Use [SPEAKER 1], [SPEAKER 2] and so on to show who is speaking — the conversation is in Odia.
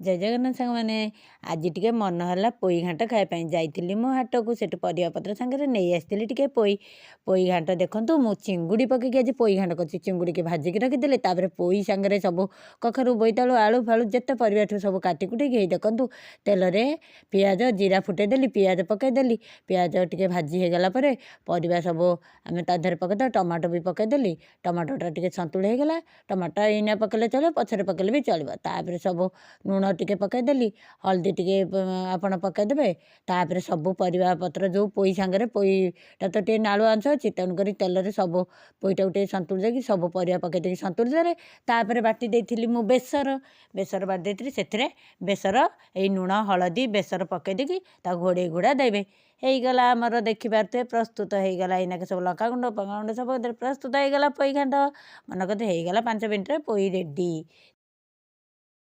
[SPEAKER 1] ଜୟ ଜଗନ୍ନାଥ ସାଙ୍ଗମାନେ। ଆଜି ଟିକେ ମନ ହେଲା ପୋଇ ଘାଣ୍ଟ ଖାଇବା ପାଇଁ ଯାଇଥିଲି ମୁଁ ହାଟକୁ। ସେଠୁ ପରିବାପତ୍ର ସାଙ୍ଗରେ ନେଇ ଆସିଥିଲି ଟିକେ ପୋଇ ଘାଣ୍ଟ। ଦେଖନ୍ତୁ ମୁଁ ଚିଙ୍ଗୁଡ଼ି ପକେଇକି ଆଜି ପୋଇ ଘାଣ୍ଟ କରିଛି। ଚିଙ୍ଗୁଡ଼ିକି ଭାଜିକି ରଖିଦେଲି, ତାପରେ ପୋଇ ସାଙ୍ଗରେ ସବୁ କଖାରୁ ବୋଇତାଳୁ ଆଳୁ ଫାଳୁ ଯେତେ ପରିବାଠୁ ସବୁ କାଟି କୁଟିକି ହେଇ ଦେଖନ୍ତୁ ତେଲରେ ପିଆଜ ଜିରା ଫୁଟେଇଦେଲି, ପିଆଜ ପକେଇଦେଲି। ପିଆଜ ଟିକେ ଭାଜି ହେଇଗଲା ପରେ ପରିବା ସବୁ ଆମେ ତା ଦେହରେ ପକେଇଦେବା। ଟମାଟୋ ବି ପକେଇଦେଲି। ଟମାଟୋଟା ଟିକେ ସନ୍ତୁଳି ହେଇଗଲା। ଟମାଟୋ ଏଇନା ପକେଇଲେ ଚଳିବ, ପଛରେ ପକେଇଲେ ବି ଚଳିବ। ତାପରେ ସବୁ ଲୁଣ ଟିକେ ପକେଇଦେଲି, ହଳଦୀ ଟିକେ ଆପଣ ପକେଇଦେବେ। ତାପରେ ସବୁ ପରିବା ପତ୍ର ଯେଉଁ ପୋଇ ସାଙ୍ଗରେ, ପୋଇଟା ତ ଟିକେ ନାଳୁଆ ଅଂଶ ଅଛି, ତେଣୁକରି ତେଲରେ ସବୁ ପୋଇଟାକୁ ଟିକେ ସନ୍ତୁଳି ଦେଇକି ସବୁ ପରିବା ପକେଇ ଦେଇକି ସନ୍ତୁଳି ଦେଲେ। ତାପରେ ବାଟି ଦେଇଥିଲି ମୁଁ ବେସର ବାଟି ଦେଇଥିଲି। ସେଥିରେ ବେସର ଏଇ ଲୁଣ ହଳଦୀ ବେସର ପକେଇ ଦେଇକି ତାକୁ ଘୋଡ଼େଇ ଘୋଡ଼ା ଦେବେ। ହେଇଗଲା ଆମର ଦେଖିପାରୁଥିବେ ପ୍ରସ୍ତୁତ ହେଇଗଲା। ଏଇନାକେ ସବୁ ଲଙ୍କାଗୁଣ୍ଡ ପଙ୍କାଗୁଣ୍ଡ ସବୁ ପ୍ରସ୍ତୁତ ହେଇଗଲା ପୋଇ ଘାଣ୍ଟ। ମନେ କରିତେ ହେଇଗଲା 5 ମିନିଟ୍ରେ ପୋଇ ରେଡ଼ି।